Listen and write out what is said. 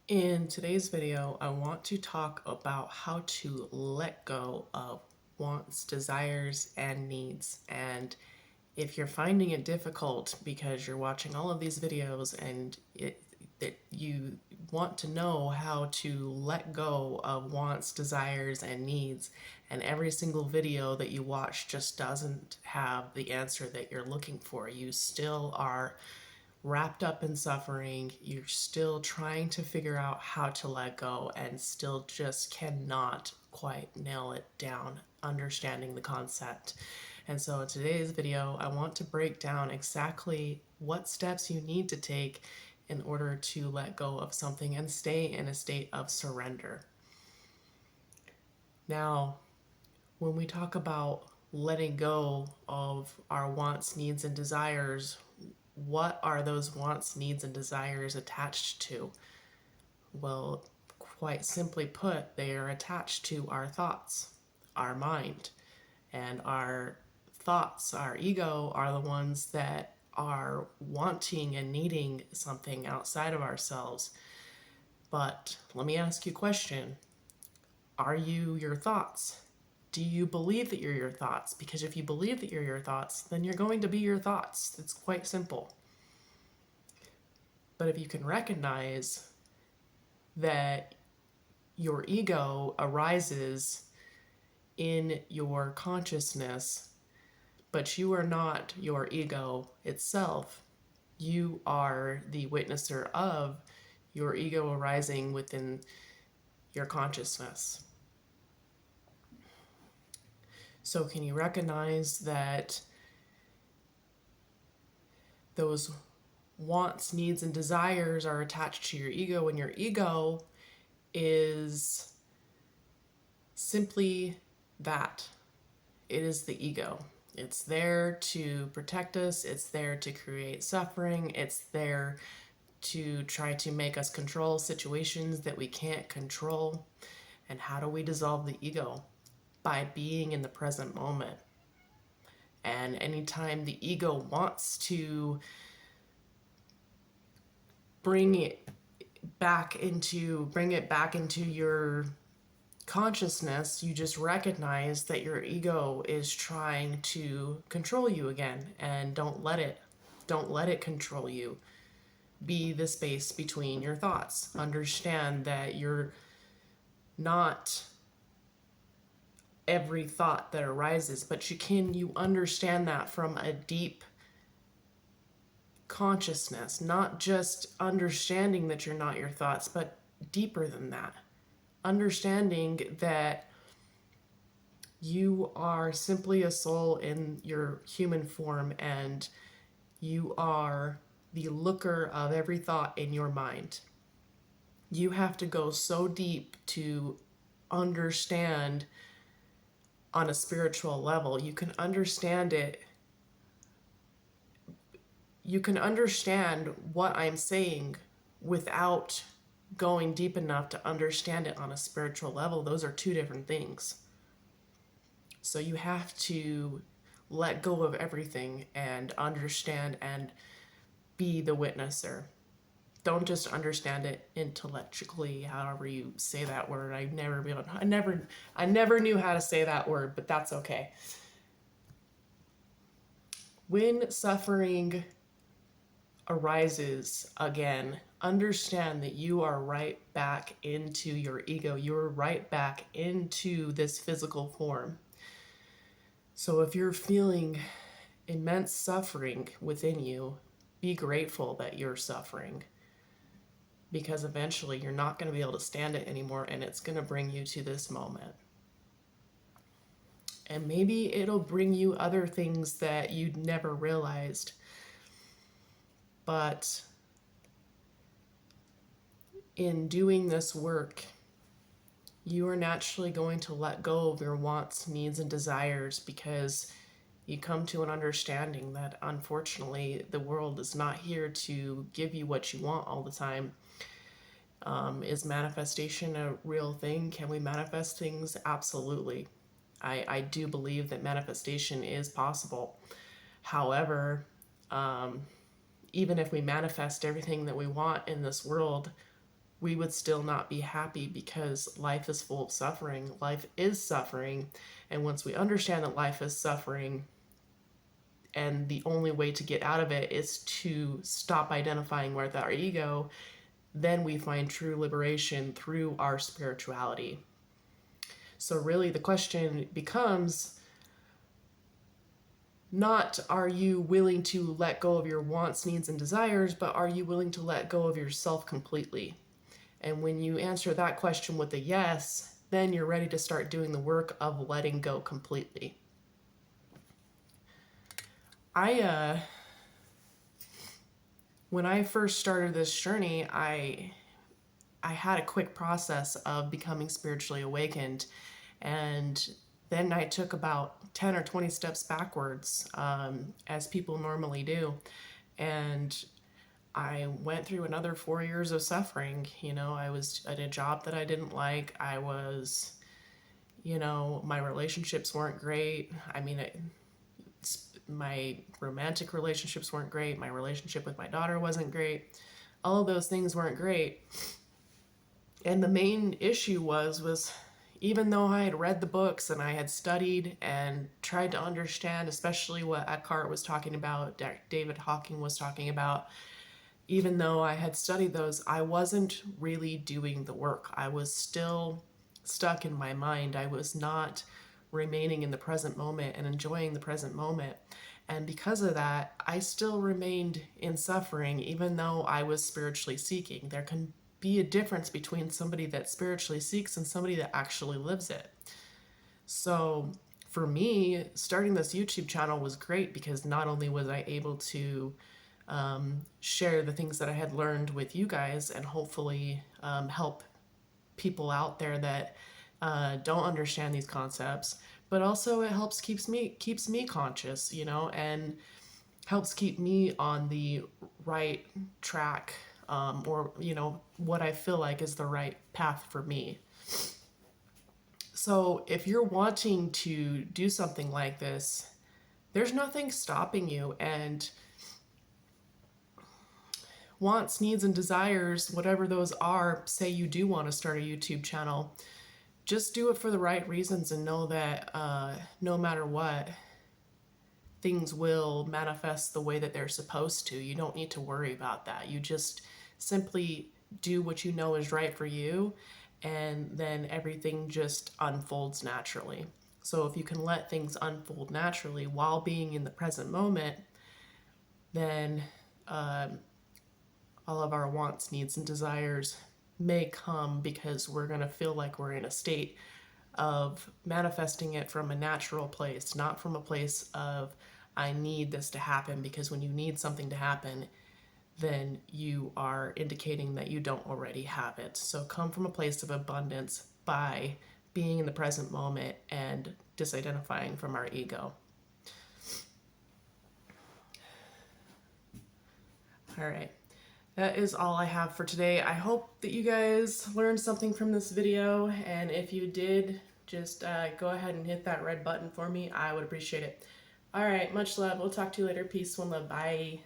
In today's video, I want to talk about how to let go of wants, desires, and needs. And if you're finding it difficult because you're watching all of these videos and that you want to know how to let go of wants, desires, and needs, and every single video that you watch just doesn't have the answer that you're looking for, you still are wrapped up in suffering, you're still trying to figure out how to let go and still just cannot quite nail it down, understanding the concept. And so in today's video, I want to break down exactly what steps you need to take in order to let go of something and stay in a state of surrender. Now, when we talk about letting go of our wants, needs, and desires, what are those wants, needs, and desires attached to? Well, quite simply put, they are attached to our thoughts, our mind, and our thoughts, our ego, are the ones that are wanting and needing something outside of ourselves. But let me ask you a question. Are you your thoughts? Do you believe that you're your thoughts? Because if you believe that you're your thoughts, then you're going to be your thoughts. It's quite simple. But if you can recognize that your ego arises in your consciousness, but you are not your ego itself, you are the witnesser of your ego arising within your consciousness. So can you recognize that those wants, needs, and desires are attached to your ego, and your ego is simply that? It is the ego. It's there to protect us, it's there to create suffering, it's there to try to make us control situations that we can't control. And how do we dissolve the ego? By being in the present moment. And anytime the ego wants to bring it back into your consciousness, you just recognize that your ego is trying to control you again, and don't let it control you. Be the space between your thoughts. Understand that you're not every thought that arises, but you understand that from a deep consciousness, not just understanding that you're not your thoughts, but deeper than that. Understanding that you are simply a soul in your human form, and you are the looker of every thought in your mind. You have to go so deep to understand on a spiritual level. You can understand it. You can understand what I'm saying without going deep enough to understand it on a spiritual level. Those are two different things. So you have to let go of everything and understand and be the witnesser. Don't just understand it intellectually, however you say that word. I never knew how to say that word, but that's okay. When suffering arises again, understand that you are right back into your ego. You're right back into this physical form. So if you're feeling immense suffering within you, be grateful that you're suffering, because eventually you're not going to be able to stand it anymore, and it's going to bring you to this moment. And maybe it'll bring you other things that you'd never realized. But in doing this work, you are naturally going to let go of your wants, needs, and desires, because you come to an understanding that unfortunately the world is not here to give you what you want all the time. Is manifestation a real thing? Can we manifest things? Absolutely. I do believe that manifestation is possible. However, even if we manifest everything that we want in this world, we would still not be happy because life is full of suffering. Life is suffering. And once we understand that life is suffering, and the only way to get out of it is to stop identifying with our ego, then we find true liberation through our spirituality. So, really, the question becomes not are you willing to let go of your wants, needs, and desires, but are you willing to let go of yourself completely? And when you answer that question with a yes, then you're ready to start doing the work of letting go completely. I when I first started this journey, I had a quick process of becoming spiritually awakened, and then I took about 10 or 20 steps backwards, as people normally do, and I went through another 4 years of suffering. You know, I was at a job that I didn't like. I was, you know, my relationships weren't great. I mean, my romantic relationships weren't great. My relationship with my daughter wasn't great. All of those things weren't great. And the main issue was even though I had read the books and I had studied and tried to understand, especially what Eckhart was talking about, David Hawking was talking about, even though I had studied those, I wasn't really doing the work. I was still stuck in my mind. I was not remaining in the present moment and enjoying the present moment. And because of that, I still remained in suffering, even though I was spiritually seeking. There can be a difference between somebody that spiritually seeks and somebody that actually lives it. So for me, starting this YouTube channel was great because not only was I able to share the things that I had learned with you guys and hopefully help people out there that don't understand these concepts, but also it helps keeps me conscious, you know, and helps keep me on the right track, or you know what I feel like is the right path for me. So if you're wanting to do something like this, there's nothing stopping you, and wants, needs, and desires, whatever those are, say you do want to start a YouTube channel, just do it for the right reasons and know that no matter what, things will manifest the way that they're supposed to. You don't need to worry about that. You just simply do what you know is right for you, and then everything just unfolds naturally. So if you can let things unfold naturally while being in the present moment, then all of our wants, needs, and desires may come because we're going to feel like we're in a state of manifesting it from a natural place, not from a place of, I need this to happen, because when you need something to happen, then you are indicating that you don't already have it. So come from a place of abundance by being in the present moment and disidentifying from our ego. All right. That is all I have for today. I hope that you guys learned something from this video, and if you did, just go ahead and hit that red button for me. I would appreciate it. All right, much love. We'll talk to you later. Peace, one love. Bye.